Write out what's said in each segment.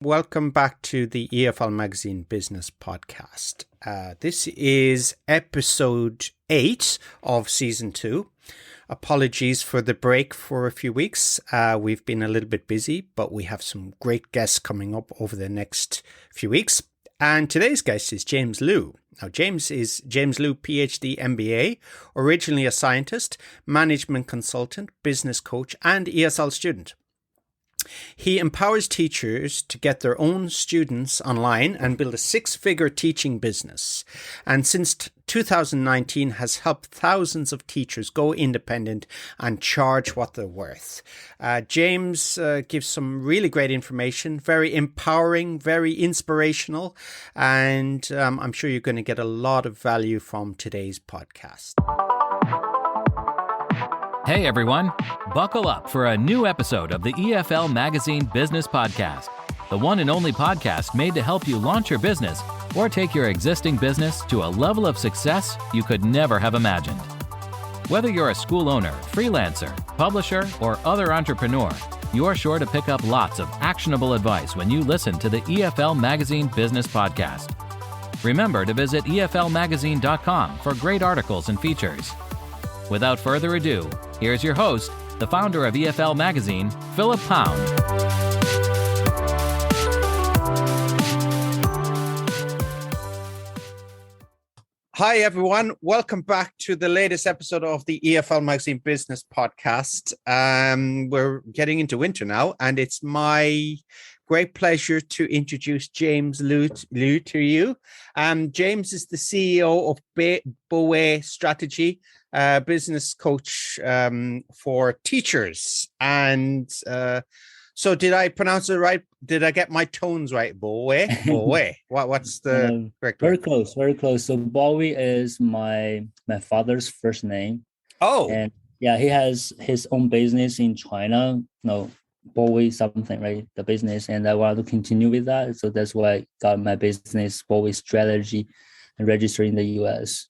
Welcome back to the EFL Magazine Business Podcast. This is episode 8 of season 2. Apologies for the break for a few weeks. We've been a little bit busy, but we have some great guests coming up over the next few weeks. And today's guest is James Liu. Now, James is James Liu, PhD, MBA, originally a scientist, management consultant, business coach, and ESL student. He empowers teachers to get their own students online and build a 6-figure teaching business. And since 2019 has helped thousands of teachers go independent and charge what they're worth. James gives some really great information, very empowering, very inspirational, and I'm sure you're going to get a lot of value from today's podcast. Hey everyone, buckle up for a new episode of the EFL Magazine Business Podcast, the one and only podcast made to help you launch your business or take your existing business to a level of success you could never have imagined. Whether you're a school owner, freelancer, publisher, or other entrepreneur, you're sure to pick up lots of actionable advice when you listen to the EFL Magazine Business Podcast. Remember to visit eflmagazine.com for great articles and features. Without further ado, here's your host, the founder of EFL Magazine, Philip Pound. Hi, everyone. Welcome back to the latest episode of the EFL Magazine Business Podcast. We're getting into winter now, and it's my great pleasure to introduce James Liu to you. James is the CEO of Bowie Strategy, business coach for teachers. And so did I pronounce it right? Did I get my tones right? Bowie? What's the correct Very word? close, very close. So Bowie is my father's first name. Oh. And yeah, he has his own business in China. No, Bowie something, right? The business. And I want to continue with that. So that's why I got my business, Bowie Strategy, and registered in the US.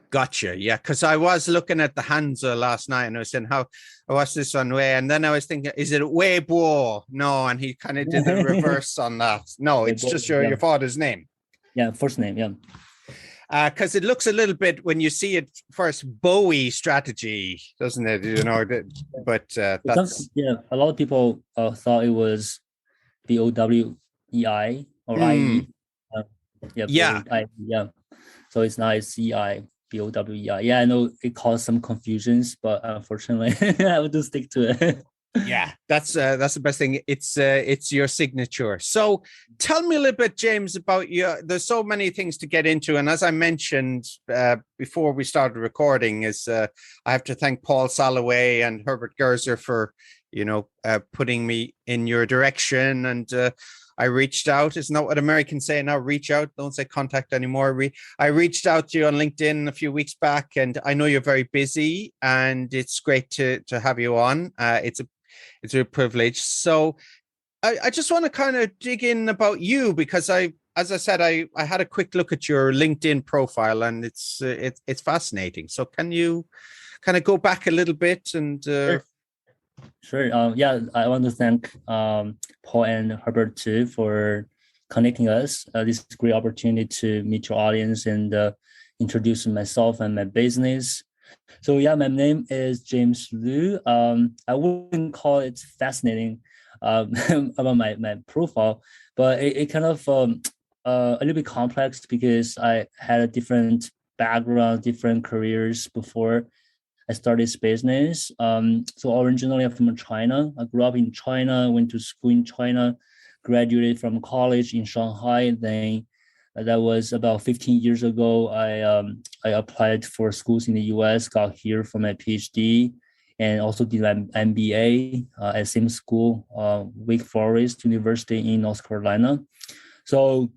Gotcha. Yeah, because I was looking at the Hansa last night and I was saying, what's this one way? And then I was thinking, is it Weibo? No, and he kind of did the reverse on that. No, it's just your father's name. Yeah, first name, yeah. Because it looks a little bit, when you see it first, Bowie Strategy, doesn't it? You know, but that's... Yeah, a lot of people thought it was BOWEI or IE. Yeah. So it's not, it's EI, BOWEI. Yeah, I know it caused some confusions, but unfortunately, I would just stick to it. Yeah, that's the best thing. It's your signature. So tell me a little bit, James, about you. There's so many things to get into. And as I mentioned before we started recording, I have to thank Paul Soloway and Herbert Gerzer for, putting me in your direction. And I reached out. Isn't that what Americans say now? Reach out. Don't say contact anymore. I reached out to you on LinkedIn a few weeks back, and I know you're very busy, and it's great to have you on. It's a privilege. So I just want to kind of dig in about you, because as I said, I had a quick look at your LinkedIn profile, and it's fascinating. So can you kind of go back a little bit and... Sure. I want to thank Paul and Herbert too for connecting us. This is a great opportunity to meet your audience and introduce myself and my business. So yeah, my name is James Liu. I wouldn't call it fascinating about my profile, but it kind of a little bit complex because I had a different background, different careers before I started this business. So originally I'm from China. I grew up in China, went to school in China, graduated from college in Shanghai. Then that was about 15 years ago. I applied for schools in the US, got here for my PhD, and also did an MBA at same school, Wake Forest University in North Carolina. So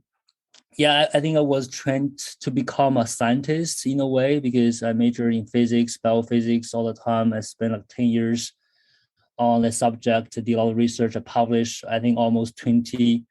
yeah, I think I was trained to become a scientist in a way because I majored in physics, biophysics all the time. I spent like 10 years on the subject, did a lot of research. I published, I think, almost 20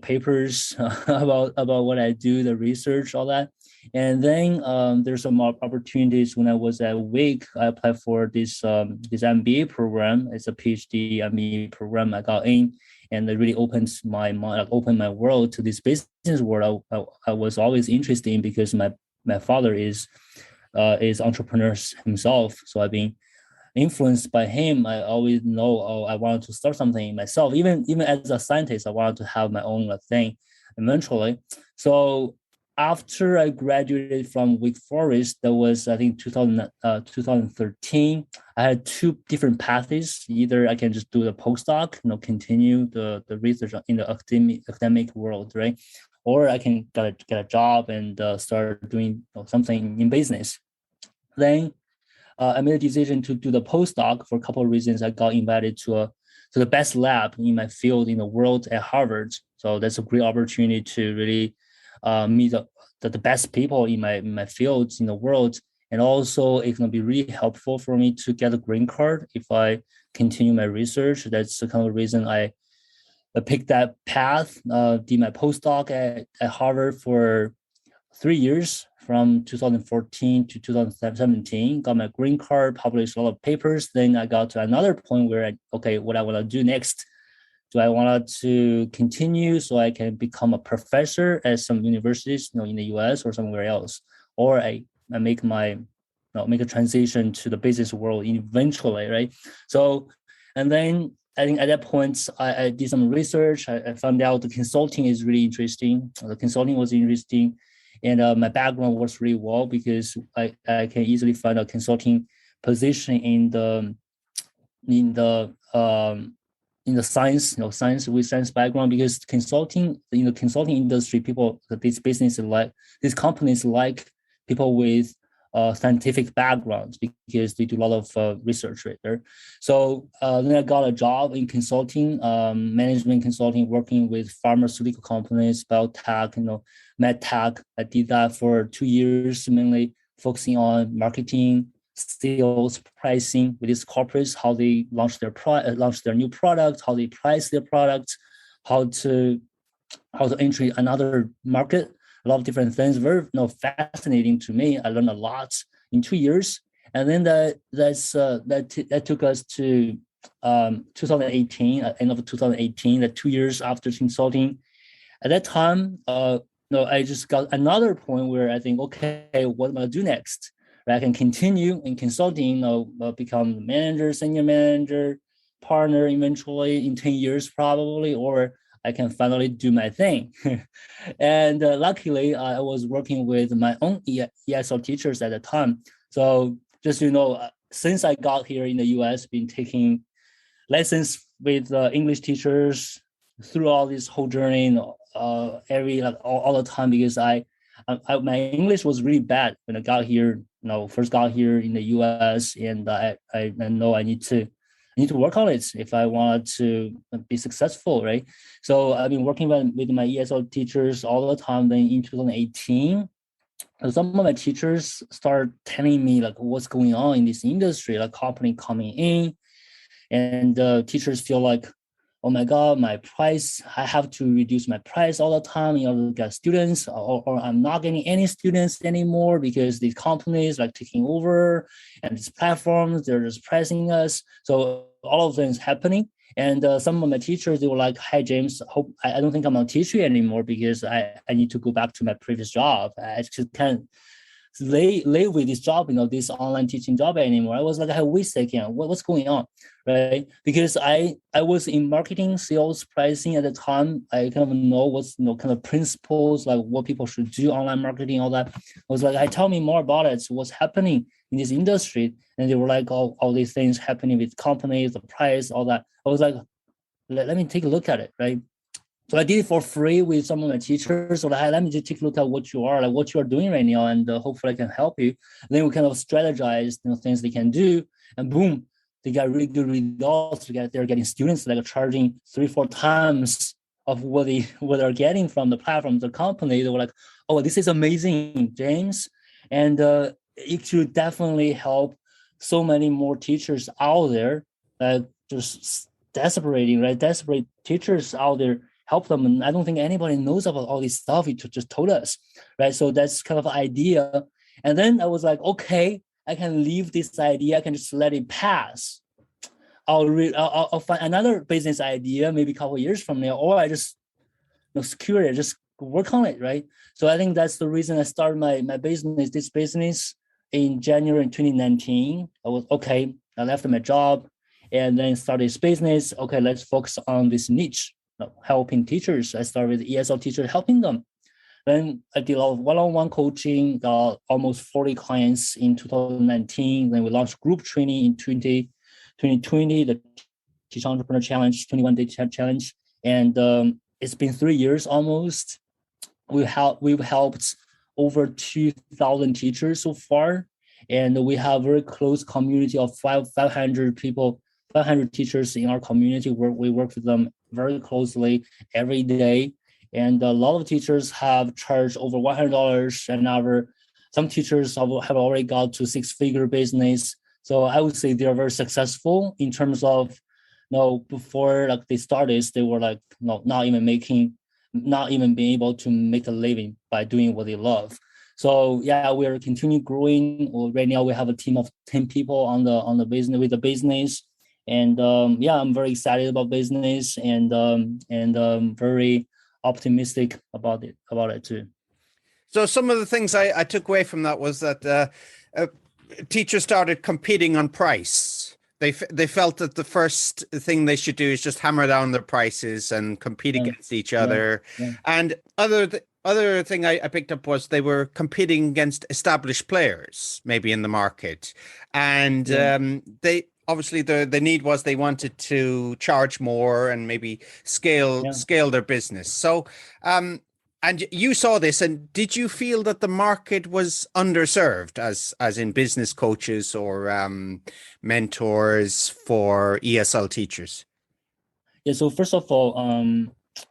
papers about what I do, the research, all that. And then there's some opportunities when I was at Wake. I applied for this MBA program. It's a PhD MBA program. I got in, and it really opens my mind, opened my world to this business world. I was always interested in, because my father is entrepreneur himself. So I've been influenced by him. I always know, I wanted to start something myself. Even as a scientist, I wanted to have my own thing eventually. So after I graduated from Wake Forest, that was, I think, 2013. I had two different paths. Either I can just do the postdoc, continue the research in the academic world, right? Or I can get a job and start doing something in business. Then I made a decision to do the postdoc for a couple of reasons. I got invited to the best lab in my field in the world at Harvard. So that's a great opportunity to really meet the best people in my fields in the world. And also, it's going to be really helpful for me to get a green card if I continue my research. That's the kind of reason I picked that path, did my postdoc at Harvard for 3 years, from 2014 to 2017, got my green card, published a lot of papers. Then I got to another point where what I want to do next. Do I want to continue so I can become a professor at some universities, in the US or somewhere else, or I make make a transition to the business world eventually, right? So, and then I think at that point, I did some research. I found out the consulting is really interesting. The consulting was interesting. And my background works really well, because I can easily find a consulting position in the science, science background, because consulting, in the consulting industry, these companies like people with scientific backgrounds, because they do a lot of research right there. So then I got a job in consulting, management consulting, working with pharmaceutical companies, biotech, medtech. I did that for 2 years, mainly focusing on marketing, sales, pricing with these corporates, how they launch their new products, how they price their products, how to enter another market. A lot of different things, very fascinating to me. I learned a lot in 2 years, and then that took us to 2018, end of 2018. That 2 years after consulting, at that time, I just got another point where I think, okay, what am I gonna do next? Right? I can continue in consulting, become manager, senior manager, partner eventually in 10 years probably, or I can finally do my thing. And luckily, I was working with my own ESL teachers at the time. So just, since I got here in the US, been taking lessons with English teachers throughout this whole journey, all the time, because my English was really bad when I got here, first got here in the US, and I know I need to work on it if I want to be successful, right? So I've been working with my ESL teachers all the time. Then in 2018, some of my teachers start telling me what's going on in this industry, company coming in, and teachers feel like, oh my God, my price, I have to reduce my price all the time in order to get students, or I'm not getting any students anymore because these companies taking over, and these platforms, they're just pricing us. So all of things happening. And some of my teachers, they were like, hi, James, I don't think I'm going to teach you anymore, because I need to go back to my previous job. I just can't lay with this job, this online teaching job anymore. I was like, hey, wait a second, what's going on, right? Because I was in marketing, sales, pricing at the time. I kind of know what's, kind of principles, what people should do, online marketing, all that. I was like, hey, tell me more about it. So what's happening in this industry? And they were like, all these things happening with companies, the price, all that. I was like, let me take a look at it, right? So I did it for free with some of my teachers. So let me just take a look at what you are doing right now, and hopefully I can help you. And then we kind of strategize, things they can do, and boom, they got really good results. They're getting students that are charging 3-4 times of what they're getting from the platform, the company. They were like, oh, this is amazing, James, and it should definitely help so many more teachers out there, just desperate teachers out there, help them. And I don't think anybody knows about all this stuff. You just told us, right? So that's kind of an idea. And then I was like, okay, I can leave this idea. I can just let it pass. I'll find another business idea maybe a couple of years from now, or I just secure it, just work on it, right? So I think that's the reason I started my business, this business in January 2019. I was okay. I left my job and then started this business. Okay, let's focus on this niche, helping teachers. I started with ESL teachers, helping them. Then I did a lot of one-on-one coaching, got almost 40 clients in 2019. Then we launched group training in 2020, the Teach Entrepreneur Challenge, 21-day challenge. And it's been 3 years almost. We've helped over 2,000 teachers so far. And we have a very close community of 500 people, 500 teachers in our community where we work with them very closely every day. And a lot of teachers have charged over $100 an hour. Some teachers have already got to six-figure business. So I would say they are very successful in terms of, before like they started, they were like not even being able to make a living by doing what they love. So yeah, we're continuing growing. Right now we have a team of 10 people on the business with the business. And I'm very excited about business and very optimistic about it too. So some of the things I took away from that was that teachers started competing on price. They felt that the first thing they should do is just hammer down their prices and compete against each other. Yeah. And other thing I picked up was they were competing against established players, maybe in the market. And they obviously the need was they wanted to charge more and maybe scale their business. So and you saw this, and did you feel that the market was underserved as in business coaches or mentors for ESL teachers? Yeah, so first of all,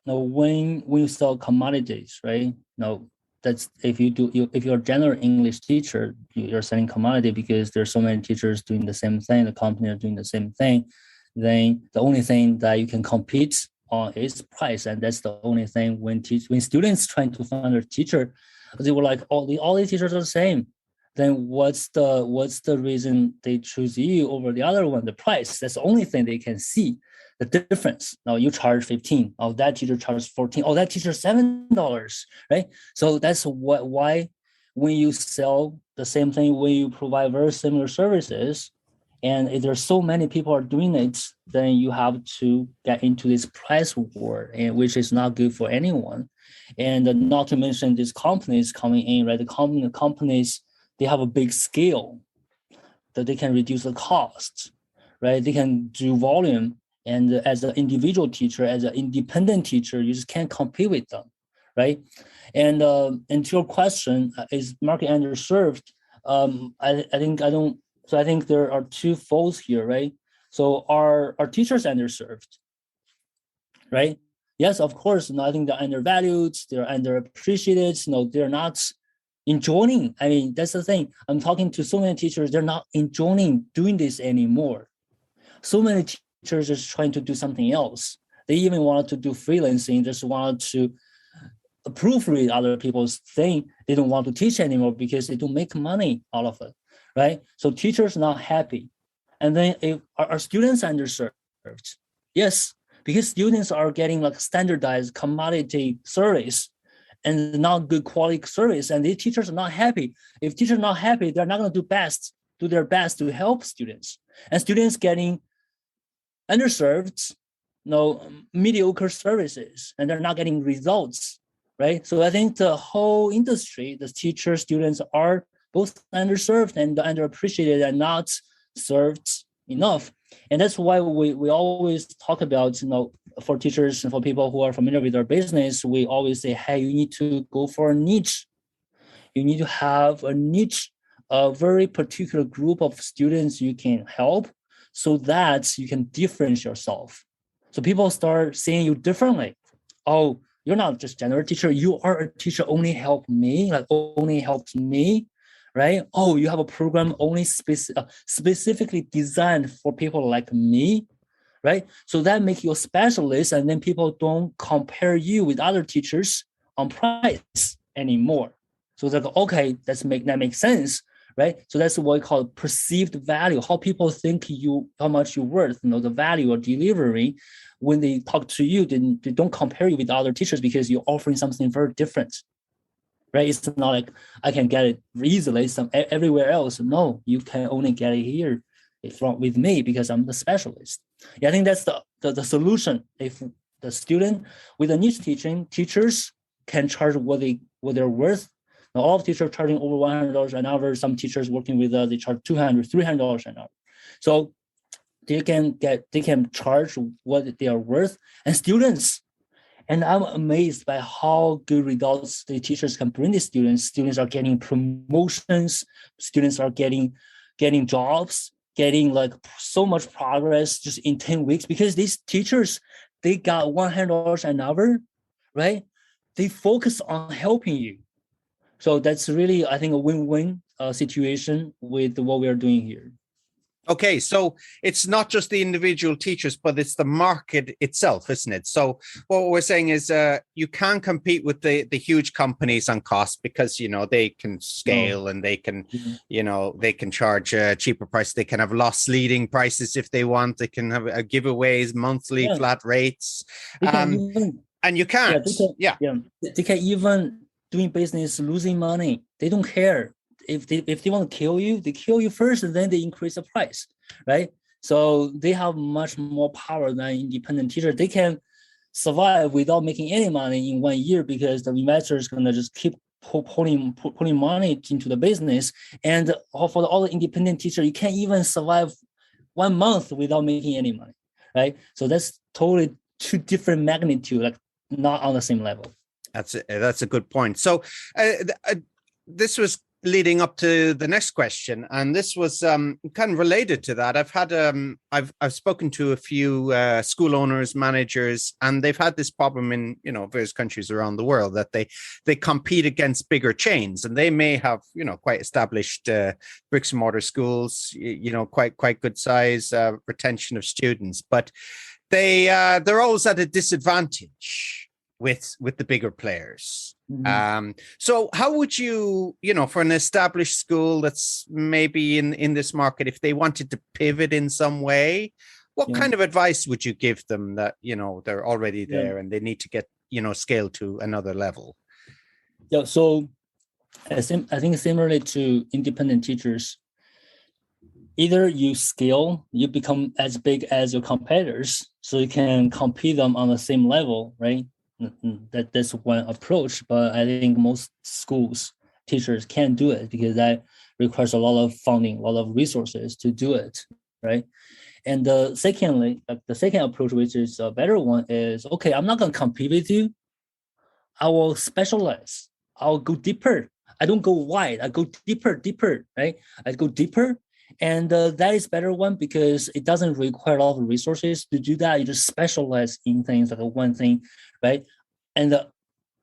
when you sell commodities, right? That's if you're a general English teacher, you're selling commodity because there's so many teachers doing the same thing, the company are doing the same thing. Then the only thing that you can compete on is price, and that's the only thing when students trying to find a teacher, they were like, all the teachers are the same. Then what's the reason they choose you over the other one? The price. That's the only thing they can see. The difference. Now you charge 15. Oh, that teacher charges 14. Oh, that teacher $7, right? So that's why when you sell the same thing, when you provide very similar services, and if there's so many people are doing it, then you have to get into this price war, and which is not good for anyone. And not to mention these companies coming in, right? The companies, they have a big scale that they can reduce the cost, right? They can do volume. And as an individual teacher, as an independent teacher, you just can't compete with them, right? And to your question, is market underserved? I think there are two folds here, right? So are teachers underserved, right? Yes, of course. I think they're undervalued, they're underappreciated. They're not enjoying. I mean, that's the thing. I'm talking to so many teachers, they're not enjoying doing this anymore. So many teachers just trying to do something else. They even wanted to do freelancing, just wanted to proofread other people's thing. They don't want to teach anymore because they don't make money out of it, right? So teachers not happy. And then are students underserved? Yes, because students are getting like standardized commodity service and not good quality service, and the teachers are not happy. If teachers are not happy, they're not going to do their best to help students. And students getting underserved, mediocre services, and they're not getting results, right? So I think the whole industry, the teachers, students are both underserved and underappreciated and not served enough. And that's why we always talk about, for teachers and for people who are familiar with our business, we always say, hey, you need to go for a niche. You need to have a niche, a very particular group of students you can help so that you can differentiate yourself. So people start seeing you differently. Oh, you're not just general teacher. You are a teacher only helps me, right? Oh, you have a program only specifically designed for people like me, right? So that makes you a specialist, and then people don't compare you with other teachers on price anymore. So they're like, okay, that makes sense, right? So that's what we call perceived value, how people think how much you're worth, the value you're delivering. When they talk to you, they don't compare you with other teachers because you're offering something very different, right? It's not like I can get it easily everywhere else. No, you can only get it here with me because I'm the specialist. Yeah, I think that's the solution. If the student with a niche teaching, teachers can charge what they're worth. Now, all of teachers charging over $100 an hour. Some teachers working with us, they charge $200, $300 an hour. So they can charge what they are worth, and students. And I'm amazed by how good results the teachers can bring the students. Students are getting promotions. Students are getting jobs, getting like so much progress just in 10 weeks because these teachers, they got $100 an hour, right? They focus on helping you. So that's really, I think, a win-win situation with what we are doing here. Okay, so it's not just the individual teachers, but it's the market itself, isn't it? So what we're saying is you can compete with the huge companies on cost because, they can scale and they can, they can charge a cheaper price. They can have loss leading prices if they want. They can have giveaways, monthly flat rates. And you can't. They can even doing business losing money. They don't care. If they want to kill you, they kill you first, and then they increase the price, right? So they have much more power than independent teachers. They can survive without making any money in 1 year because the investor is going to just keep putting money into the business. And for all the independent teachers, you can't even survive 1 month without making any money, right? So that's totally two different magnitude, like not on the same level. That's a good point. So this was leading up to the next question, and this was kind of related to that. I've spoken to a few school owners, managers, and they've had this problem in various countries around the world that they compete against bigger chains, and they may have quite established bricks and mortar schools, quite good size, retention of students, but they're always at a disadvantage with the bigger players. So how would you, for an established school that's maybe in this market, if they wanted to pivot in some way, what kind of advice would you give them that, they're already there and they need to get, scale to another level? Yeah. So I think similarly to independent teachers, either you scale, you become as big as your competitors, so you can compete them on the same level, right? That's one approach, but I think most schools teachers can't do it because that requires a lot of funding, a lot of resources to do it, right? And secondly, the second approach, which is a better one, is okay, I'm not going to compete with you. I will specialize. I'll go deeper. I don't go wide. I go deeper, right? I go deeper. And that is better one because it doesn't require a lot of resources to do that. You just specialize in things like one thing, right? And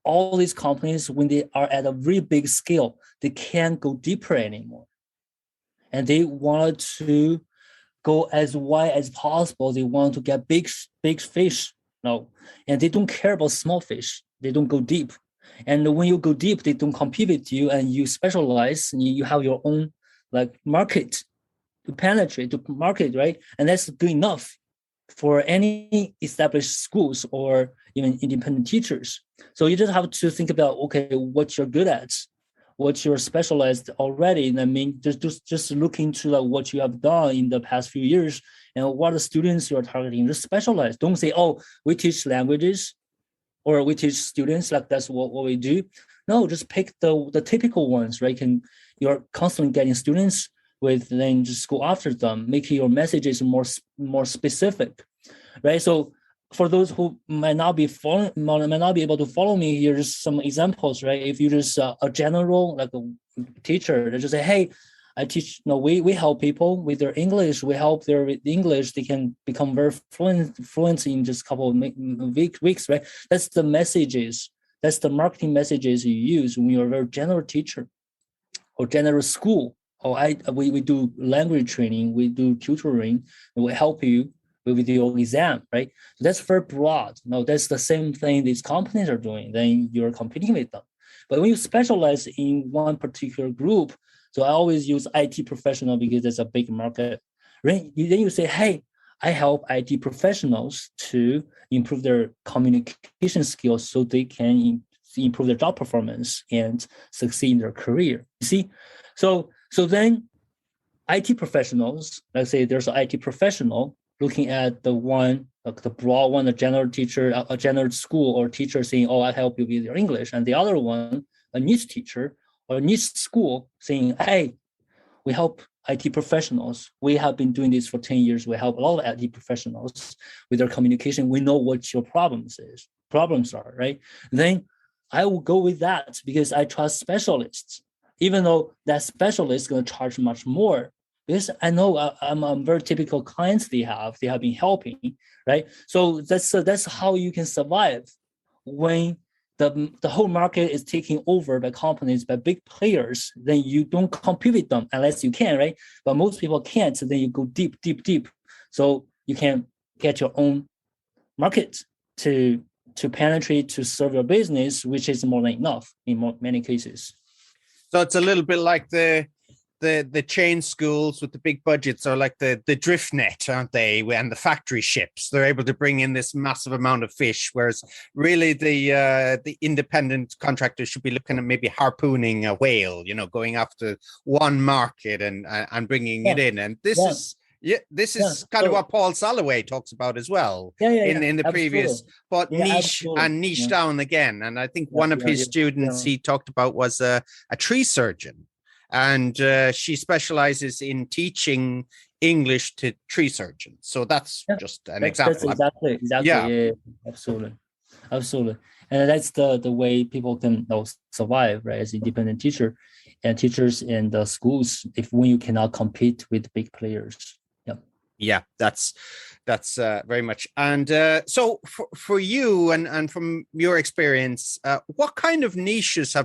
all these companies, when they are at a really big scale, they can't go deeper anymore. And they want to go as wide as possible. They want to get big fish. No, and they don't care about small fish. They don't go deep. And when you go deep, they don't compete with you, and you specialize. And you have your own market to penetrate, to market, right? And that's good enough for any established schools or even independent teachers. So you just have to think about, okay, what you're good at, what you're specialized already. And I mean, just look into what you have done in the past few years and what the students you're targeting. Just specialize. Don't say, oh, we teach languages or we teach students, that's what we do. No, just pick the typical ones, right? You're constantly getting students with, then just go after them, making your messages more specific, right? So for those who might not be able to follow me, here's some examples, right? If you just a general a teacher, they just say, hey, I teach. We help people with their English. We help with English. They can become very fluent in just a couple of weeks, right? That's the messages. That's the marketing messages you use when you're a very general teacher or general school. We do language training, we do tutoring, and we help you with your exam, right? So that's very broad. No, that's the same thing these companies are doing. Then you're competing with them. But when you specialize in one particular group, so I always use IT professional because it's a big market. Right? Then you say, hey, I help IT professionals to improve their communication skills so they can improve their job performance and succeed in their career. You see? So then IT professionals, let's say there's an IT professional looking at the one, like the broad one, a general teacher, a general school or teacher saying, oh, I help you with your English. And the other one, a niche teacher or a niche school saying, hey, we help IT professionals. We have been doing this for 10 years. We help a lot of IT professionals with their communication. We know what your problems are, right? Then I will go with that because I trust specialists, even though that specialist is going to charge much more. Because I know I'm very typical clients they have been helping, right? So that's how you can survive when the whole market is taken over by companies, by big players. Then you don't compete with them unless you can, right? But most people can't. So then you go deep. So you can get your own market to penetrate, to serve your business, which is more than enough in many cases. So it's a little bit like the chain schools with the big budgets are like the drift net, aren't they? And the factory ships, they're able to bring in this massive amount of fish, whereas really the independent contractors should be looking at maybe harpooning a whale, going after one market and bringing it in. And this is kind of what Paul Soloway talks about as well in the absolutely. Previous, but niche down again. And I think one of his students he talked about was a tree surgeon. And she specializes in teaching English to tree surgeons. So that's just an example. That's exactly. Yeah, absolutely. And that's the way people can survive, right? As independent teacher and teachers in the schools, when you cannot compete with big players. Yeah, that's very much. And so for you and from your experience, what kind of niches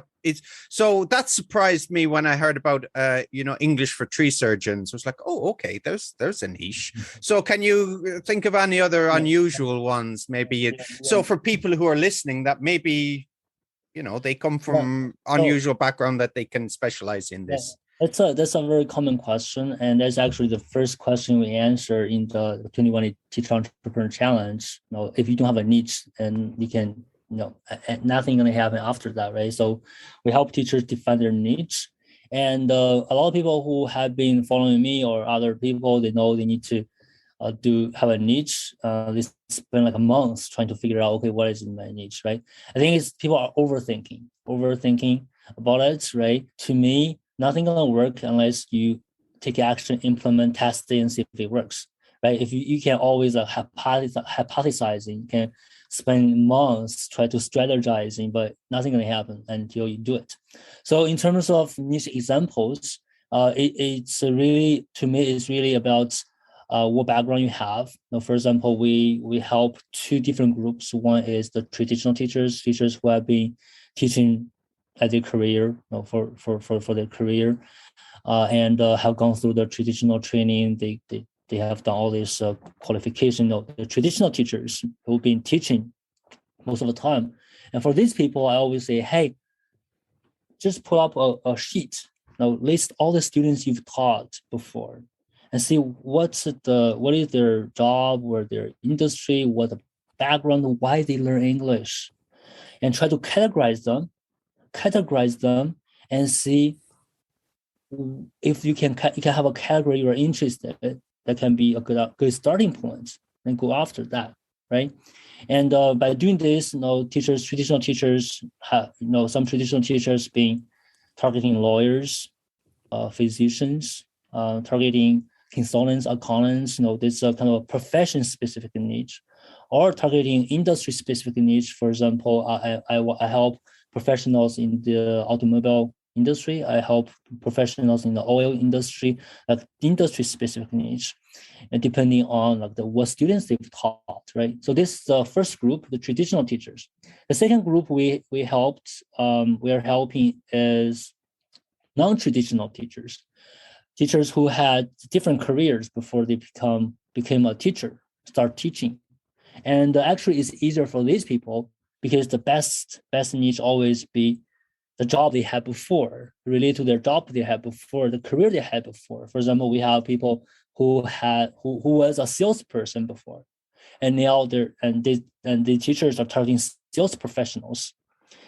so that surprised me when I heard about English for tree surgeons. I was like, oh, okay, there's a niche. So can you think of any other unusual ones maybe? So for people who are listening that maybe they come from unusual background that they can specialize in this. That's a very common question, and that's actually the first question we answer in the 2020 Teacher Entrepreneur Challenge. If you don't have a niche, and you can, nothing going to happen after that, right? So we help teachers define their niche, and a lot of people who have been following me or other people, they know they need to have a niche. They spend like a month trying to figure out, okay, what is my niche, right? I think people are overthinking about it, right? To me, nothing gonna work unless you take action, implement, test it, and see if it works, right? If you can always hypothesizing, you can spend months try to strategizing, but nothing gonna happen until you do it. So in terms of niche examples, it's really, to me, it's really about what background you have. For example, we help two different groups. One is the traditional teachers who have been teaching as a career, for their career, and have gone through the traditional training. They have done all this qualification. The traditional teachers who've been teaching most of the time. And for these people, I always say, hey, just put up a sheet. List all the students you've taught before, and see what is their job, or their industry, what the background, why they learn English, and try to categorize them and see if you can have a category you're interested in that can be a good starting point, and go after that, right? And by doing this, traditional teachers have, some traditional teachers being targeting lawyers, physicians, targeting consultants, accountants, this kind of a profession-specific niche, or targeting industry-specific niche. For example, I help professionals in the automobile industry. I help professionals in the oil industry, like industry-specific niche, and depending on what students they've taught, right? So this is the first group, the traditional teachers. The second group we are helping is non-traditional teachers who had different careers before they became a teacher. start teaching. And actually, it's easier for these people because the best niche always be the job they had before, related to their job they had before, the career they had before. For example, we have people who was a salesperson before, and now the teachers are targeting sales professionals.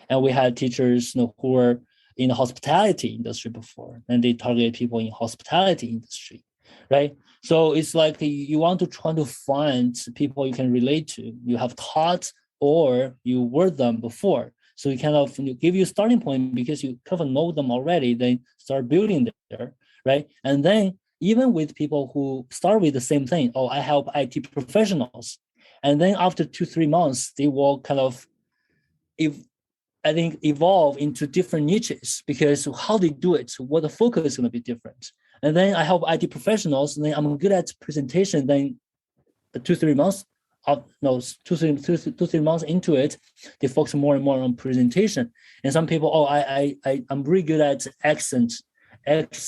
And we had teachers who were in the hospitality industry before, and they target people in hospitality industry, right? So it's like you want to try to find people you can relate to, you have taught or you were them before. So you kind of give you a starting point because you kind of know them already, then start building there, right? And then even with people who start with the same thing, I help IT professionals. And then after 2-3 months, they will kind of, evolve into different niches because how they do it, what the focus is going to be different. And then I help IT professionals, and then I'm good at presentation. Then 2-3 months, two, three months into it, they focus more and more on presentation. And some people, I'm really good at accent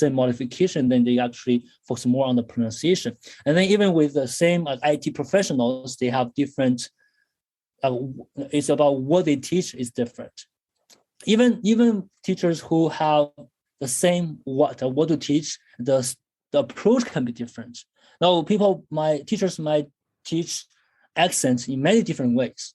modification. Then they actually focus more on the pronunciation. And then even with the same IT professionals, they have different. It's about what they teach is different. Even teachers who have the same what to teach, the approach can be different. Now, teachers might teach accents in many different ways.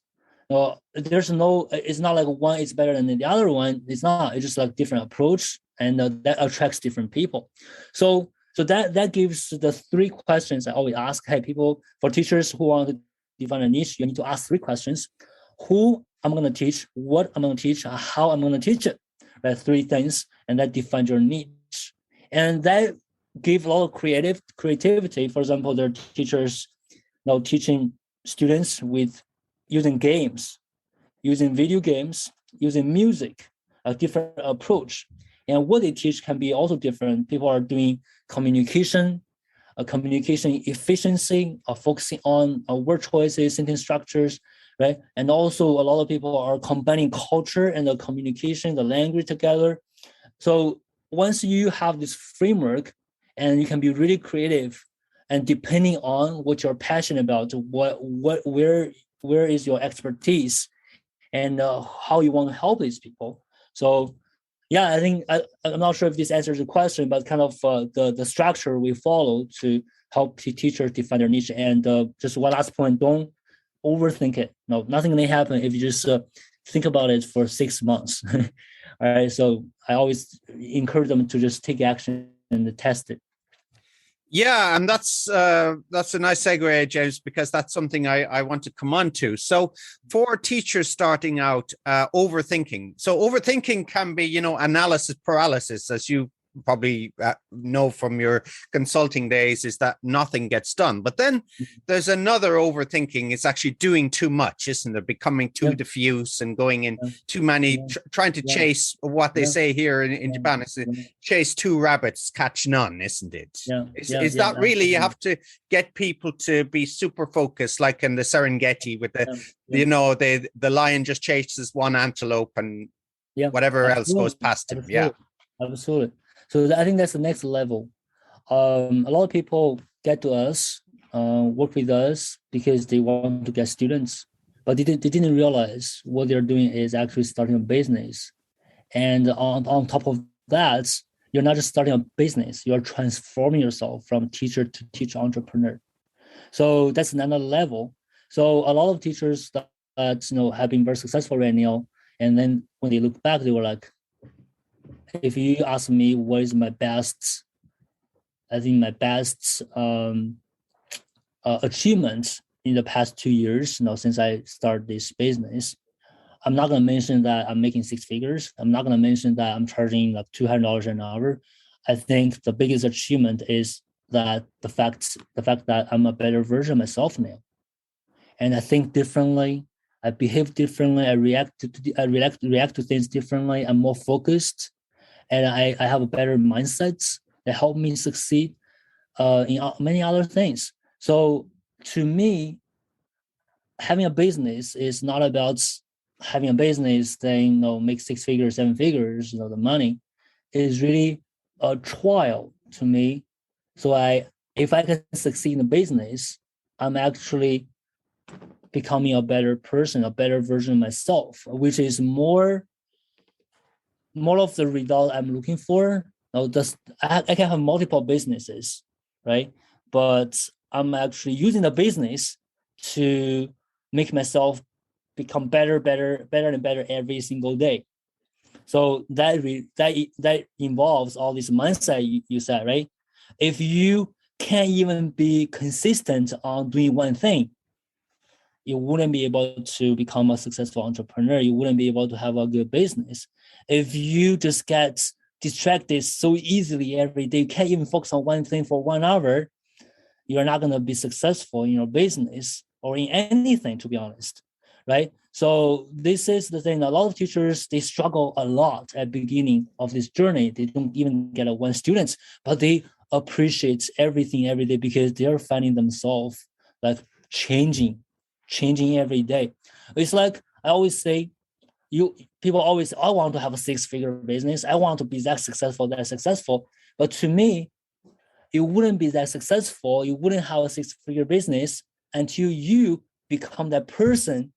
It's not like one is better than the other one. It's not. It's just like different approach, and that attracts different people. So that gives the 3 questions I always ask. Hey, for teachers who want to define a niche, you need to ask 3 questions: who I'm going to teach, what I'm going to teach, how I'm going to teach it. Right, 3 things, and that defines your niche. And that gives a lot of creativity. For example, there are teachers now teaching students with using games, using video games, using music, a different approach. And what they teach can be also different. People are doing communication efficiency, focusing on word choices, sentence structures, right? And also a lot of people are combining culture and the communication, the language together. So once you have this framework and you can be really creative, and depending on what you're passionate about, where is your expertise, and how you want to help these people. So yeah, I think I'm not sure if this answers the question, but kind of the structure we follow to help teachers define their niche. And just one last point: don't overthink it. No, nothing may happen if you just think about it for 6 months. All right. So I always encourage them to just take action and test it. Yeah, and that's a nice segue, James, because that's something I want to come on to. So for teachers starting out, overthinking. So overthinking can be, analysis paralysis, as you probably know from your consulting days, is that nothing gets done. But then there's another overthinking. It's actually doing too much, isn't it? Becoming too diffuse and going in too many, trying to chase what they say here in Japan. It's chase 2 rabbits, catch none, isn't it? Is that really, you have to get people to be super focused, like in the Serengeti with the lion just chases one antelope and whatever else goes past him. Absolutely. So I think that's the next level. A lot of people get to us, work with us because they want to get students, but they didn't realize what they're doing is actually starting a business. And on top of that, you're not just starting a business, you're transforming yourself from teacher to teacher entrepreneur. So that's another level. So a lot of teachers that have been very successful right now, and then when they look back, they were like, if you ask me what is my best, I think my best achievement in the past 2 years, since I started this business, I'm not going to mention that I'm making 6 figures. I'm not going to mention that I'm charging like $200 an hour. I think the biggest achievement is that the fact that I'm a better version of myself now, and I think differently. I behave differently. I react to things differently. I'm more focused. And I have a better mindset that help me succeed in many other things. So to me, having a business is not about having a business then make 6 figures, 7 figures, the money. It is really a trial to me. So if I can succeed in the business, I'm actually becoming a better person, a better version of myself, which is more of the result I'm looking for. Now, I can have multiple businesses, right? But I'm actually using the business to make myself become better and better every single day. So that involves all this mindset you said, right? If you can't even be consistent on doing one thing, you wouldn't be able to become a successful entrepreneur. You wouldn't be able to have a good business. If you just get distracted so easily every day, you can't even focus on one thing for 1 hour, you're not going to be successful in your business or in anything, to be honest, right? So this is the thing. A lot of teachers, they struggle a lot at the beginning of this journey. They don't even get one student, but they appreciate everything every day because they're finding themselves like changing every day. It's like I always say, people always, I want to have a 6-figure business. I want to be that successful. But to me, you wouldn't be that successful. You wouldn't have a 6-figure business until you become that person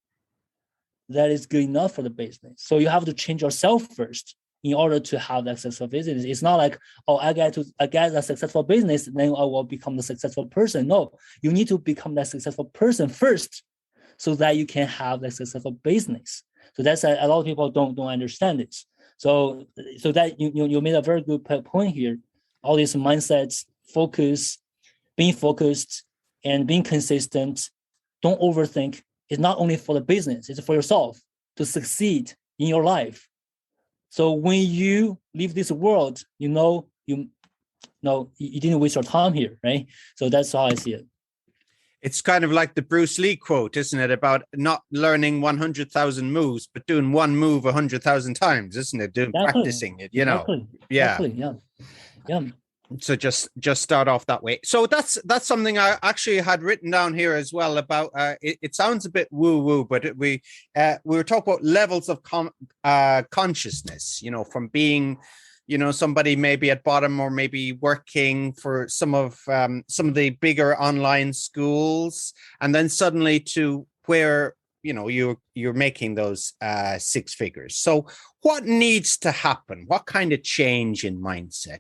that is good enough for the business. So you have to change yourself first in order to have that successful business. It's not like, oh, I get a successful business, then I will become the successful person. No, you need to become that successful person first so that you can have that successful business. So that's a lot of people don't understand it. So that you made a very good point here. All these mindsets, being focused and being consistent. Don't overthink. It's not only for the business, it's for yourself to succeed in your life. So when you leave this world, you didn't waste your time here, right? So that's how I see it. It's kind of like the Bruce Lee quote, isn't it? About not learning 100,000 moves, but doing one move 100,000 times, isn't it? Practicing it, Exactly. Yeah. So just start off that way. So that's something I actually had written down here as well about. It sounds a bit woo-woo, but we were talking about levels of consciousness. From being, somebody maybe at bottom or maybe working for some of the bigger online schools, and then suddenly to where you're making those 6 figures. So what needs to happen? What kind of change in mindset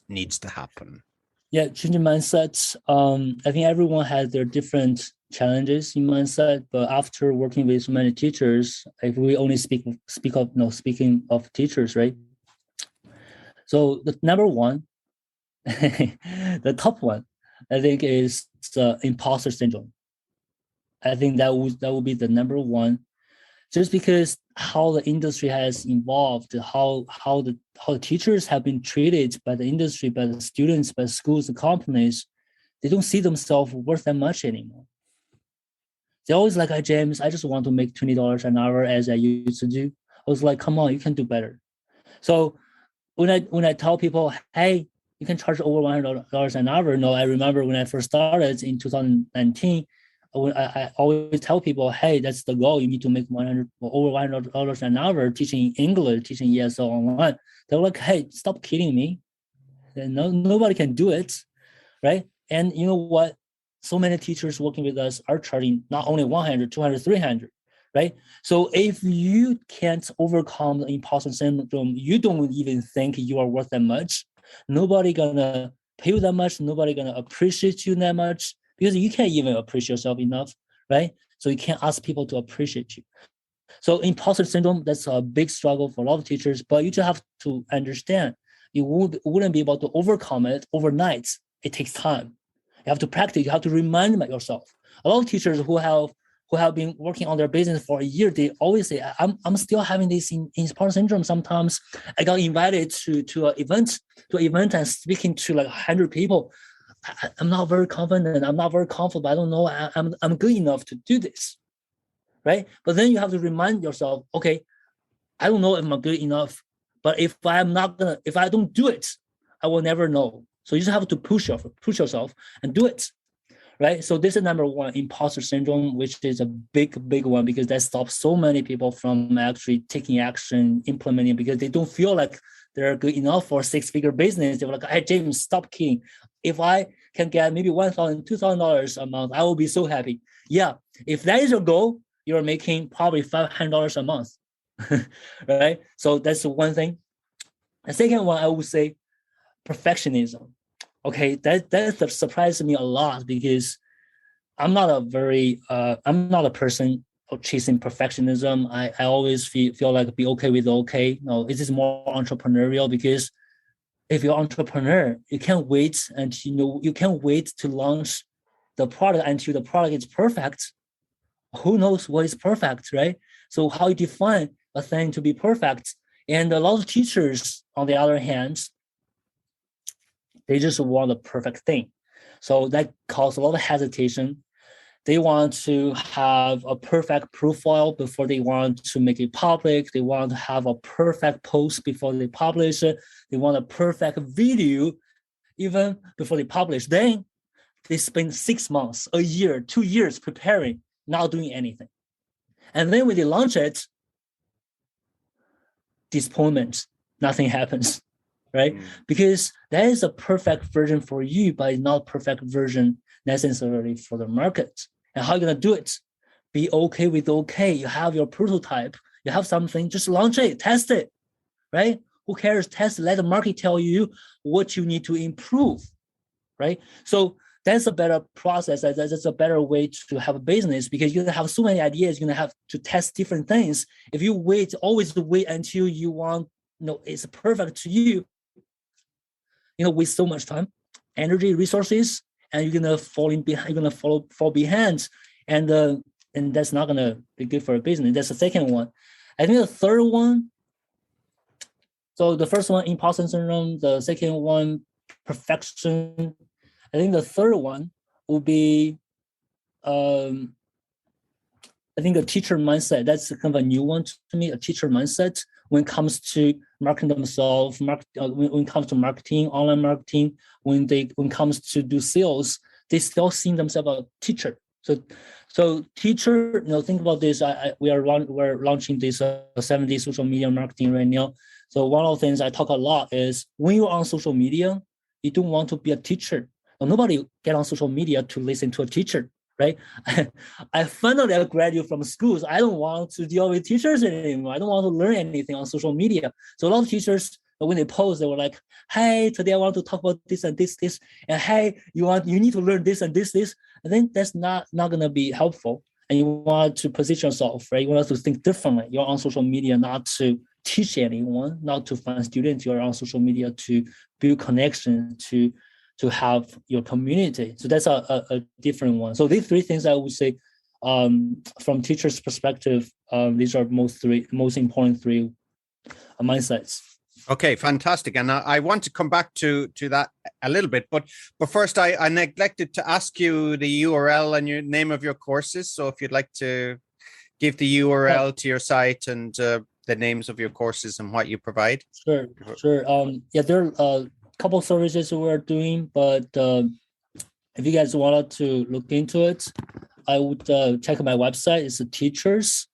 needs to happen? Yeah, changing mindsets. I think everyone has their different challenges in mindset, but after working with so many teachers, if we only speaking of teachers, right? So the number one, the top one, I think is the imposter syndrome. I think that would be the number one, just because how the industry has evolved, how the teachers have been treated by the industry, by the students, by schools and companies. They don't see themselves worth that much anymore. They're always like, "Hey, James, I just want to make $20 an hour as I used to do." I was like, "Come on, you can do better." So when I tell people, "Hey, you can charge over $100 an hour," no, I remember when I first started in 2019. I always tell people, "Hey, that's the goal. You need to make over $100 an hour teaching English, teaching ESL online." They're like, "Hey, stop kidding me. Nobody can do it, right?" And you know what? So many teachers working with us are charging not only 100, 200, 300, right? So if you can't overcome the imposter syndrome, you don't even think you are worth that much. Nobody gonna pay you that much. Nobody gonna appreciate you that much, because you can't even appreciate yourself enough, right? So you can't ask people to appreciate you. So imposter syndrome, that's a big struggle for a lot of teachers, but you just have to understand you wouldn't be able to overcome it overnight. It takes time. You have to practice. You have to remind yourself. A lot of teachers who have been working on their business for a year, they always say, I'm still having this imposter syndrome. Sometimes I got invited to an event and speaking to like 100 people. I'm not very confident. I'm not very comfortable. I don't know. I'm good enough to do this, right? But then you have to remind yourself, okay, I don't know if I'm good enough, but if I don't do it, I will never know. So you just have to push yourself and do it, right? So this is number one, imposter syndrome, which is a big one, because that stops so many people from actually taking action, implementing, because they don't feel like they're good enough for a 6-figure business. They were like, "Hey, James, stop kidding. If I can get maybe $1,000, $2,000 a month, I will be so happy. Yeah, if that is your goal, you're making probably $500 a month, right? So that's one thing. The second one, I would say perfectionism. Okay, that surprised me a lot because I'm not a person chasing perfectionism. I always feel like be okay with okay. No, it is more entrepreneurial because if you're an entrepreneur, you can't wait to launch the product until the product is perfect. Who knows what is perfect, right? So how you define a thing to be perfect? And a lot of teachers, on the other hand, they just want a perfect thing. So that causes a lot of hesitation. They want to have a perfect profile before they want to make it public. They want to have a perfect post before they publish it. They want a perfect video even before they publish. Then they spend 6 months, a year, 2 years preparing, not doing anything. And then when they launch it, disappointment, nothing happens, right? Because that is a perfect version for you, but it's not perfect version necessarily for the market. And how are you going to do it? Be okay with okay. You have your prototype. You have something, just launch it, test it, right? Who cares? Test, let the market tell you what you need to improve, right? So that's a better process. That's a better way to have a business because you're going to have so many ideas. You're going to have to test different things. If you always wait until you want, it's perfect to you, waste so much time, energy, resources, and you're gonna fall behind. You're gonna fall behind, and that's not gonna be good for a business. That's the second one. I think the third one. So the first one, imposter syndrome. The second one, perfection. I think the third one will be, I think a teacher mindset. That's kind of a new one to me. A teacher mindset when it comes to marketing themselves, when it comes to marketing, online marketing, when it comes to do sales, they still see themselves as a teacher. So teacher, think about this. We're launching this 7-day social media marketing right now. So one of the things I talk a lot is when you're on social media, you don't want to be a teacher. Nobody get on social media to listen to a teacher, right? I finally graduated from schools. I don't want to deal with teachers anymore. I don't want to learn anything on social media. So a lot of teachers, when they post, they were like, "Hey, today I want to talk about this and this, and hey, you need to learn this and this." I think that's not gonna be helpful. And you want to position yourself, right? You want to think differently. You're on social media not to teach anyone, not to find students. You're on social media to build connection, to have your community. So that's a different one. So these three things I would say, from teachers' perspective, these are most important three mindsets. Okay, fantastic. And I want to come back to that a little bit, but first I neglected to ask you the URL and your name of your courses. So if you'd like to give the URL to your site and the names of your courses and what you provide. Sure. There are couple of services we're doing, but if you guys wanted to look into it, I would check my website. It's teachers,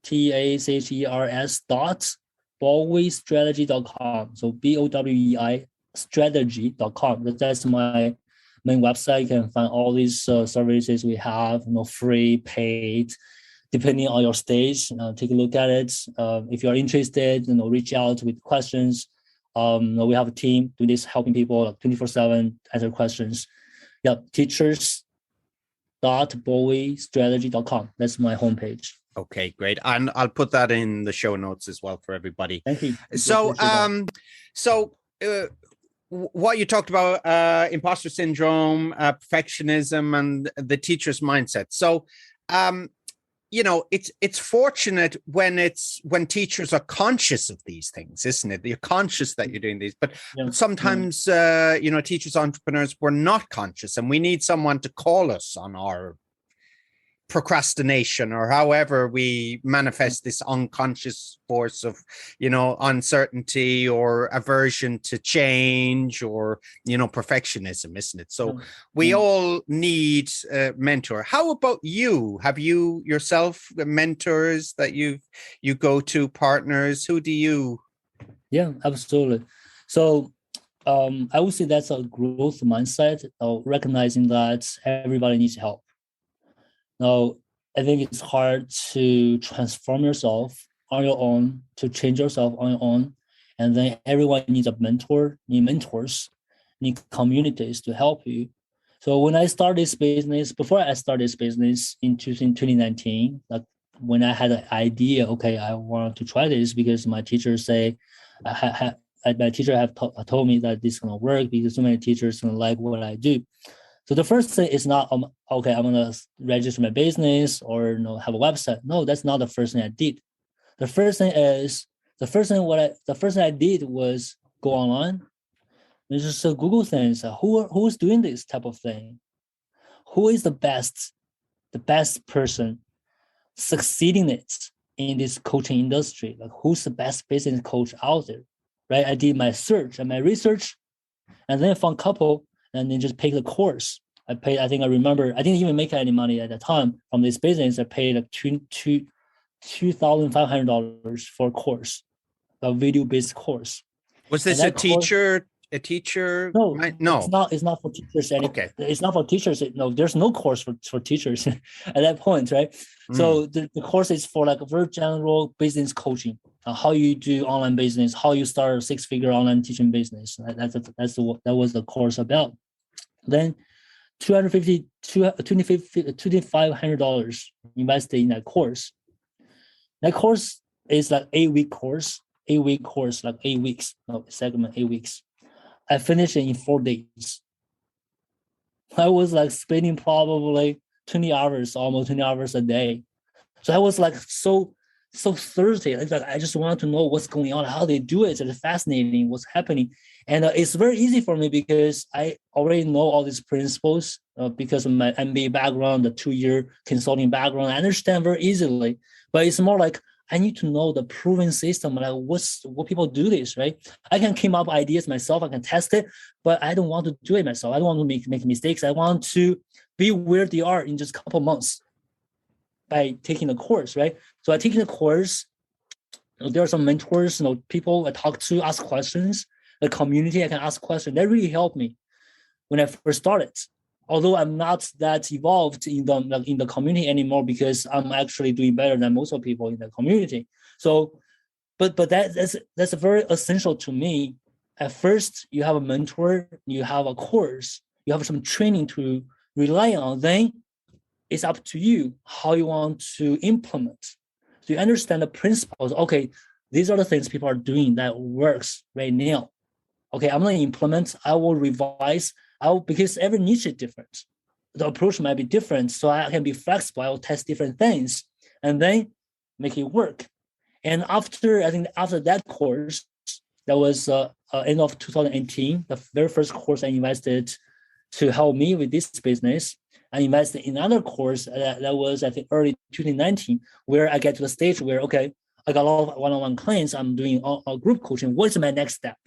TACHERS .boweistrategy.com. So BOWEI strategy.com. That's my main website. You can find all these services we have, free, paid, depending on your stage. Take a look at it. If you're interested, reach out with questions. We have a team doing this, helping people 24/7 answer questions. Yeah, teachers.boweistrategy.com. That's my homepage. Okay, great. And I'll put that in the show notes as well for everybody. Thank you. So, what you talked about, imposter syndrome, perfectionism, and the teacher's mindset. So, it's fortunate when teachers are conscious of these things, isn't it? You're conscious that you're doing these, but sometimes, teachers, entrepreneurs, we're not conscious, and we need someone to call us on our procrastination or however we manifest this unconscious force of, uncertainty or aversion to change or, perfectionism, isn't it? So we all need a mentor. How about you? Have you yourself mentors that you go to, partners? Who do you? Yeah, absolutely. So I would say that's a growth mindset of recognizing that everybody needs help. Now, I think it's hard to transform yourself on your own, to change yourself on your own. And then everyone needs a mentor, need mentors, need communities to help you. So when I started this business, before I started this business in 2019, like when I had an idea, okay, I want to try this because my teachers say, my teacher have told me that this is gonna work because so many teachers gonna like what I do. So the first thing is not okay, I'm gonna register my business or have a website. No, that's not the first thing I did. The first thing I did was go online and just Google things. Who's doing this type of thing? Who is the best person succeeding it in this coaching industry? Like who's the best business coach out there? Right? I did my search and my research, and then I found a couple, and then just paid the course. I remember I didn't even make any money at the time from this business. I paid like $2,500 for a course, a video-based course. Was this a teacher? A teacher? No, no, it's not for teachers. Okay. It's not for teachers. No, there's no course for teachers at that point, right? So the course is for like a very general business coaching, how you do online business, how you start a 6-figure online teaching business. That was the course about. Then $2,500 invested in that course. That course is like 8-week course, like 8 weeks, segment 8 weeks. I finished it in 4 days. I was like spending probably 20 hours, almost 20 hours a day. So I was like so thirsty. It's like I just wanted to know what's going on, how they do it. It's fascinating what's happening. And it's very easy for me because I already know all these principles because of my MBA background, the 2-year consulting background. I understand very easily. But it's more like I need to know the proven system, like what people do this, right? I can come up ideas myself, I can test it, but I don't want to do it myself. I don't want to make mistakes. I want to be where they are in just a couple months by taking the course, right? So I taking the course, there are some mentors, people I talk to, ask questions, the community I can ask questions. That really helped me when I first started. Although I'm not that evolved in the community anymore because I'm actually doing better than most of the people in the community. So, but that's very essential to me. At first, you have a mentor, you have a course, you have some training to rely on. Then it's up to you how you want to implement. So you understand the principles. Okay, these are the things people are doing that works right now. Okay, I'm going to implement. I will revise. Because every niche is different. The approach might be different, so I can be flexible. I will test different things and then make it work. And after that course, that was end of 2018, the very first course I invested to help me with this business. I invested in another course that was I think early 2019, where I get to the stage where okay, I got a lot of one-on-one clients. I'm doing a group coaching. What's my next step?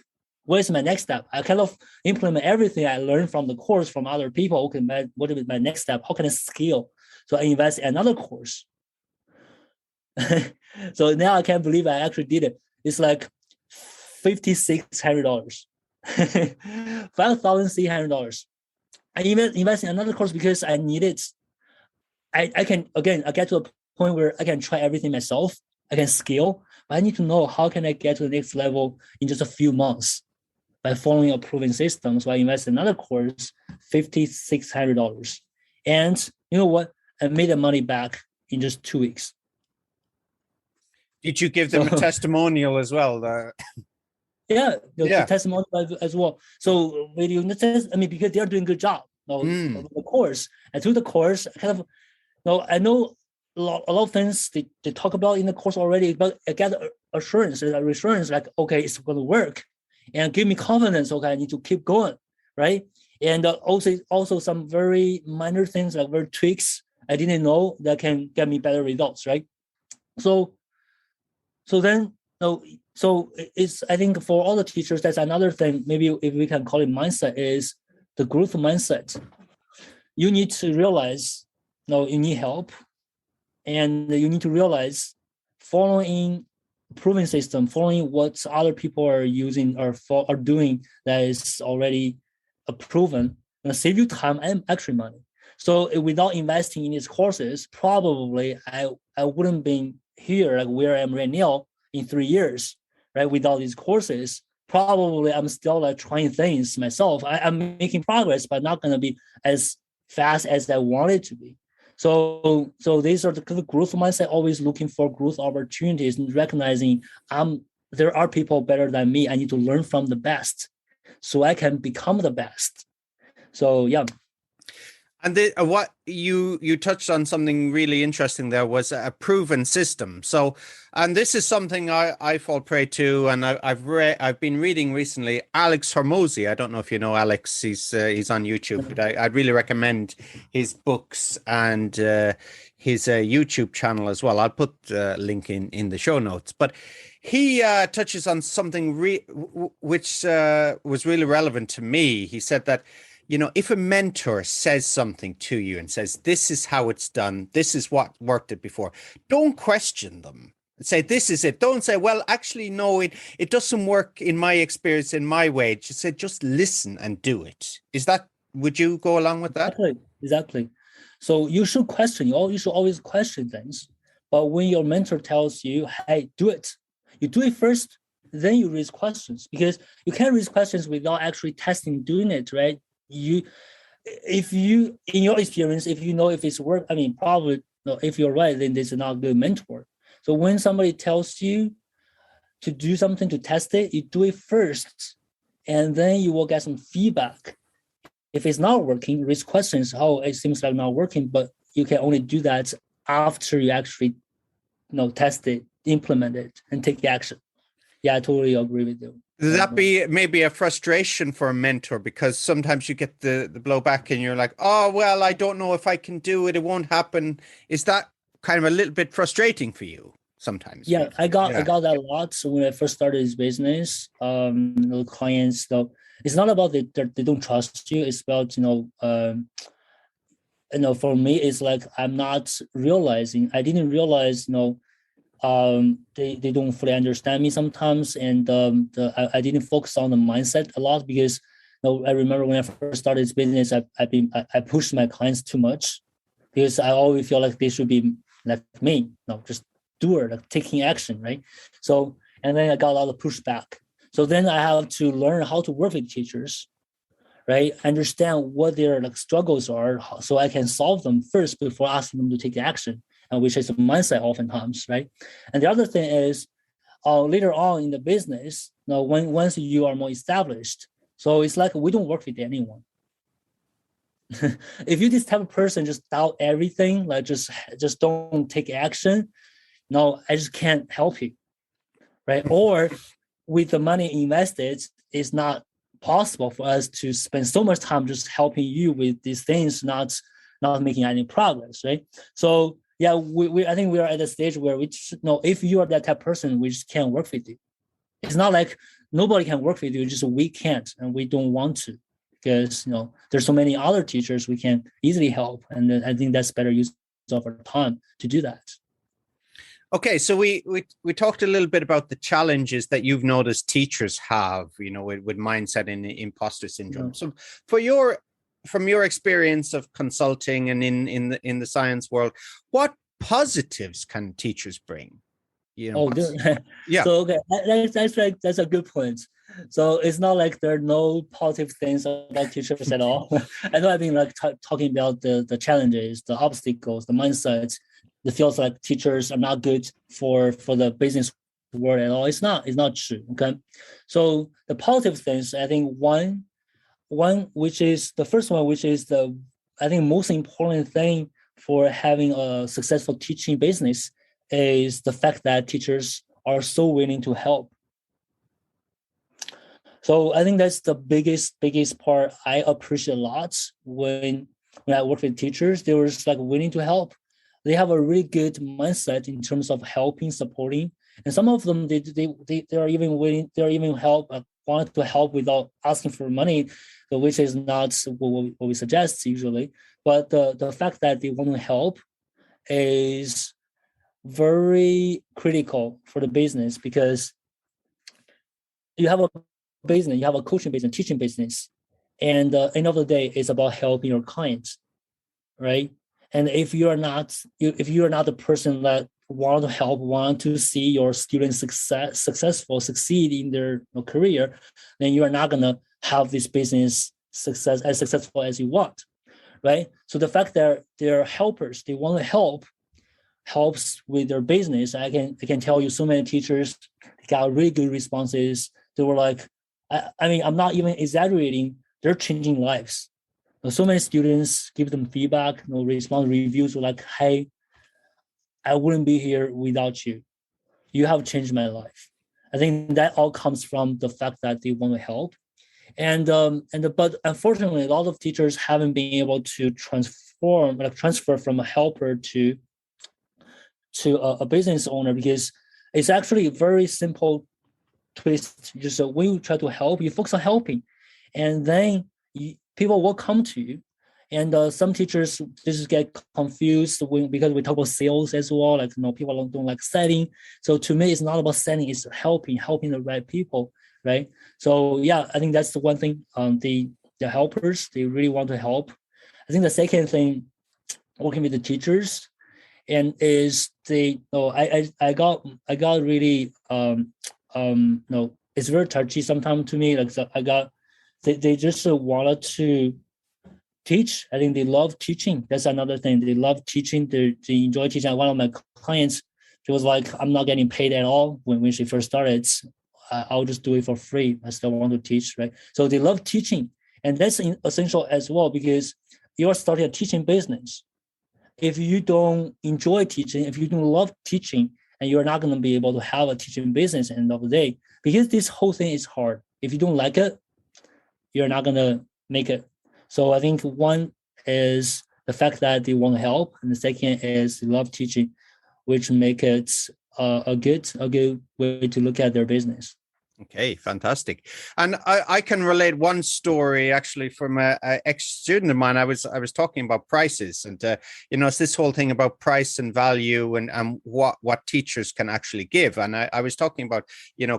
Where's my next step? I kind of implement everything I learned from the course from other people. Okay, what is my next step? How can I scale? So I invest in another course. So now I can't believe I actually did it. It's like $5,600, $5,300. I invest in another course because I need it. I get to a point where I can try everything myself. I can scale, but I need to know how can I get to the next level in just a few months by following a proven system. So I invested in another course, $5,600. And you know what? I made the money back in just 2 weeks. Did you give them a testimonial as well? The testimonial as well. So because they're doing a good job. The course. And through the course, I know a lot of things they talk about in the course already, but I get reassurance like, okay, it's going to work. And give me confidence. Okay, I need to keep going, right? And also some very minor things like very tweaks I didn't know that can get me better results, right? So it's I think for all the teachers, that's another thing. Maybe if we can call it mindset is the growth mindset. You need to realize, you need help, and you need to realize following proven system, following what other people are using or are doing that is already proven, and save you time and actually money. So without investing in these courses, probably I wouldn't be here like where I am right now in 3 years, right? Without these courses, probably I'm still like trying things myself. I'm making progress, but not gonna be as fast as I want it to be. So these are the growth mindset, always looking for growth opportunities and recognizing there are people better than me. I need to learn from the best so I can become the best. So yeah. And what you touched on something really interesting there was a proven system. So, and this is something I fall prey to, and I've been reading recently. Alex Hormozy. I don't know if you know Alex. He's on YouTube, but I'd really recommend his books and his YouTube channel as well. I'll put a link in the show notes. But he touches on something which was really relevant to me. He said that, if a mentor says something to you and says, this is how it's done, this is what worked it before, don't question them. Say, this is it. Don't say, well, actually, no, it doesn't work in my experience, in my way. Just say, just listen and do it. Would you go along with that? Exactly. So you should question, you should always question things. But when your mentor tells you, hey, do it, you do it first, then you raise questions, because you can't raise questions without actually testing doing it, right? In your experience, if you know if it's work, probably no, if you're right, then this is not a good mentor. So when somebody tells you to do something to test it, you do it first, and then you will get some feedback. If it's not working, raise questions. Oh, it seems like not working, but you can only do that after you actually test it, implement it, and take action. Yeah, I totally agree with you. Would that be maybe a frustration for a mentor? Because sometimes you get the blowback and you're like, oh, well, I don't know if I can do it. It won't happen. Is that kind of a little bit frustrating for you sometimes? Yeah, I got that a lot. So when I first started this business, the clients, though, it's not about they don't trust you. It's about, for me, it's like I didn't realize, they don't fully understand me sometimes, and I didn't focus on the mindset a lot, because I remember when I first started this business, I pushed my clients too much, because I always feel like they should be like me, just doer, like taking action, right? So, and then I got a lot of pushback. So then I have to learn how to work with teachers, right? Understand what their struggles are, so I can solve them first before asking them to take action. Which is a mindset oftentimes, right? And the other thing is, later on in the business, once you are more established, so it's like we don't work with anyone. If you're this type of person, just doubt everything, like just don't take action, no, I just can't help you, right? Or with the money invested, it's not possible for us to spend so much time just helping you with these things, not making any progress, right? So yeah, I think we are at a stage where we know if you are that type of person, we just can't work with you. It's not like nobody can work with you, just we can't and we don't want to, because there's so many other teachers we can easily help, and I think that's better use of our time to do that. Okay, so we talked a little bit about the challenges that you've noticed teachers have, with mindset and imposter syndrome. So from your experience of consulting and in the science world, what positives can teachers bring? Yeah. So okay, that's a good point. So it's not like there are no positive things about teachers at all. I know I've been talking about the challenges, the obstacles, the mindset. It feels like teachers are not good for the business world at all. It's not true. Okay, so the positive things, I think one which is the first one, which is I think most important thing for having a successful teaching business, is the fact that teachers are so willing to help. So I think that's the biggest part I appreciate a lot when I work with teachers. They were just willing to help. They have a really good mindset in terms of helping, supporting, and some of them they are even willing. They are even want to help without asking for money, which is not what we suggest usually. But the fact that they want to help is very critical for the business, because you have a business, you have a coaching business, teaching business, and end of the day, it's about helping your clients, right? And if you are not the person that want to help, want to see your students succeed in their career, then you are not gonna have this business successful as you want, right? So the fact that they're helpers, they want to helps with their business. I can tell you so many teachers got really good responses. They were like, I mean, I'm not even exaggerating. They're changing lives. So many students give them feedback, response reviews were like, hey, I wouldn't be here without you. You have changed my life. I think that all comes from the fact that they want to help. But unfortunately, a lot of teachers haven't been able to transfer from a helper to a business owner, because it's actually a very simple twist. Just when you try to help, you focus on helping, and then people will come to you. And some teachers just get confused because we talk about sales as well. Like, people don't like selling. So to me, it's not about selling; it's helping the right people, right? So yeah, I think that's the one thing. The helpers, they really want to help. I think the second thing, working with the teachers, and is I got really it's very touchy sometimes to me. Like, so they just wanted to teach. I think they love teaching. That's another thing. They love teaching. They enjoy teaching. One of my clients, she was like, I'm not getting paid at all when she first started. I'll just do it for free. I still want to teach, right? So they love teaching. And that's essential as well, because you're starting a teaching business. If you don't enjoy teaching, if you don't love teaching, and you're not going to be able to have a teaching business at the end of the day, because this whole thing is hard. If you don't like it, you're not going to make it. So I think one is the fact that they want to help, and the second is they love teaching, which make it a good way to look at their business. Okay, fantastic. And I can relate one story actually from a ex-student of mine. I was talking about prices, and it's this whole thing about price and value, and what teachers can actually give. And I was talking about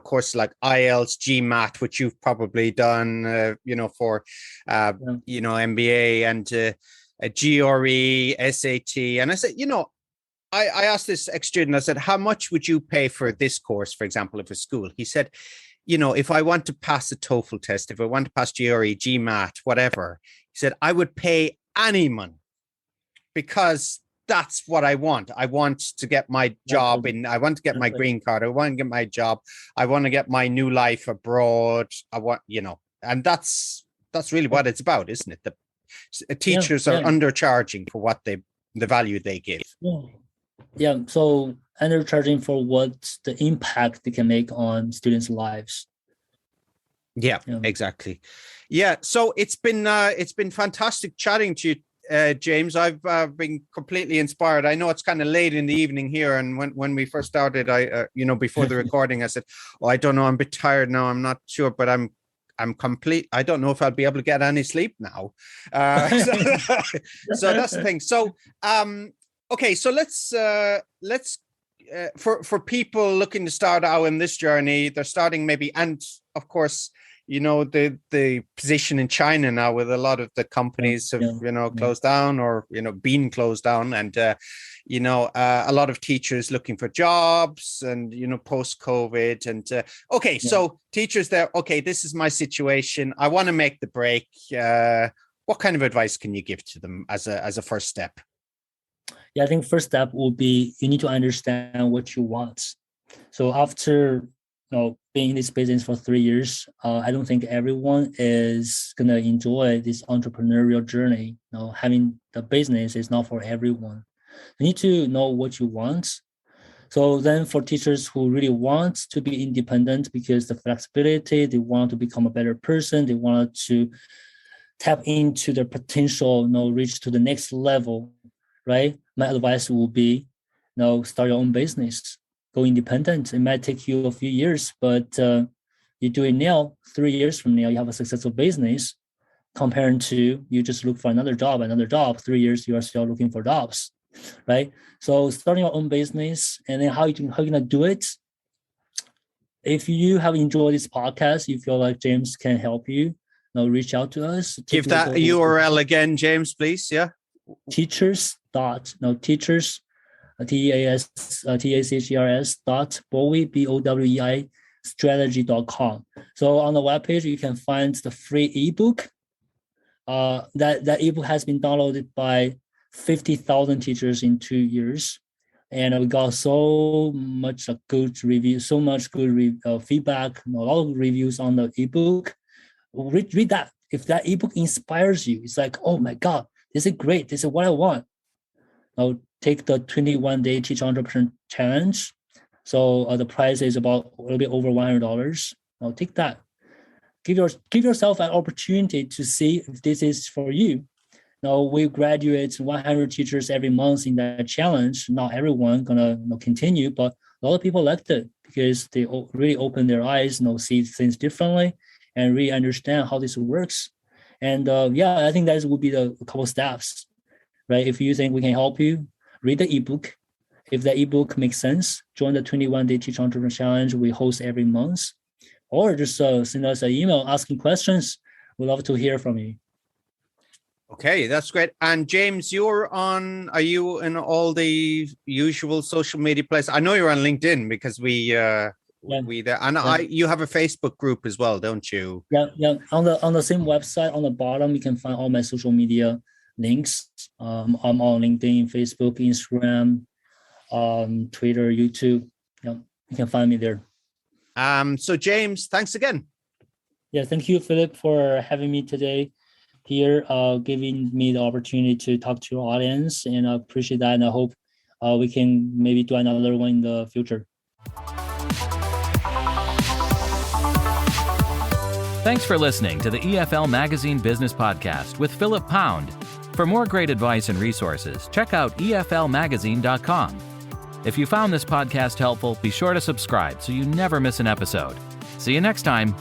courses like IELTS, GMAT, which you've probably done, for MBA, and GRE, SAT. And I said, I asked this ex-student, I said, how much would you pay for this course, for example, of a school? He said, if I want to pass a TOEFL test, if I want to pass GRE, GMAT, whatever, he said, I would pay any money, because that's what I want. I want to get my job I want to get my green card. I want to get my job. I want to get my new life abroad. I want, and that's really what it's about, isn't it? The teachers are undercharging for what the value they give. Yeah. So undercharging for what the impact they can make on students' lives. Yeah, exactly. Yeah. So it's been fantastic chatting to you, James. I've been completely inspired. I know it's kind of late in the evening here, and when we first started, I before the recording, I said, I don't know, I'm a bit tired now. I'm not sure, but I'm complete. I don't know if I'll be able to get any sleep now. So that's the thing. So okay, so let's for people looking to start out in this journey, they're starting maybe, and of course, the position in China now, with a lot of the companies have closed down, or been closed down, and a lot of teachers looking for jobs, and post COVID, and so teachers there, okay, this is my situation, I want to make the break. What kind of advice can you give to them as a first step? Yeah, I think first step will be, you need to understand what you want. So after being in this business for 3 years, I don't think everyone is gonna enjoy this entrepreneurial journey. Having the business is not for everyone. You need to know what you want. So then, for teachers who really want to be independent, because the flexibility, they want to become a better person, they want to tap into their potential, reach to the next level, right? My advice will be, start your own business, go independent. It might take you a few years, but you do it now, 3 years from now, you have a successful business, compared to you just look for another job, 3 years, you are still looking for jobs. right? So starting your own business, and then how you gonna do it? If you have enjoyed this podcast, you feel like James can help you, reach out to us. Give that URL again, James, please. Yeah. Teachers dot teachers TACHERS dot Bowie BOWEI strategy.com. So on the webpage you can find the free ebook. That ebook has been downloaded by 50,000 teachers in 2 years, and we got so much good review, so much good feedback, a lot of reviews on the ebook. Read that. If that ebook inspires you, it's like, oh my God, this is great. This is what I want. Now take the 21-day Teach Entrepreneur Challenge. So the price is about a little bit over $100. Now take that. Give yourself an opportunity to see if this is for you. Now we graduate 100 teachers every month in that challenge. Not everyone gonna continue, but a lot of people liked it because they really open their eyes, see things differently, and really understand how this works. And I think that would be the couple steps, right? If you think we can help you, read the ebook. If the ebook makes sense, join the 21-day Teach Entrepreneur Challenge we host every month, or just send us an email asking questions. We'd love to hear from you. Okay, that's great. And James, are you in all the usual social media places? I know you're on LinkedIn because you have a Facebook group as well, don't you? Yeah. On the same website, on the bottom, you can find all my social media links. I'm on LinkedIn, Facebook, Instagram, Twitter, YouTube. Yeah, you can find me there. So James, thanks again. Yeah, thank you, Philip, for having me today here, giving me the opportunity to talk to your audience, and I appreciate that, and I hope we can maybe do another one in the future. Thanks for listening to the EFL Magazine Business Podcast with Philip Pound. For more great advice and resources, check out eflmagazine.com. If you found this podcast helpful, be sure to subscribe so you never miss an episode. See you next time.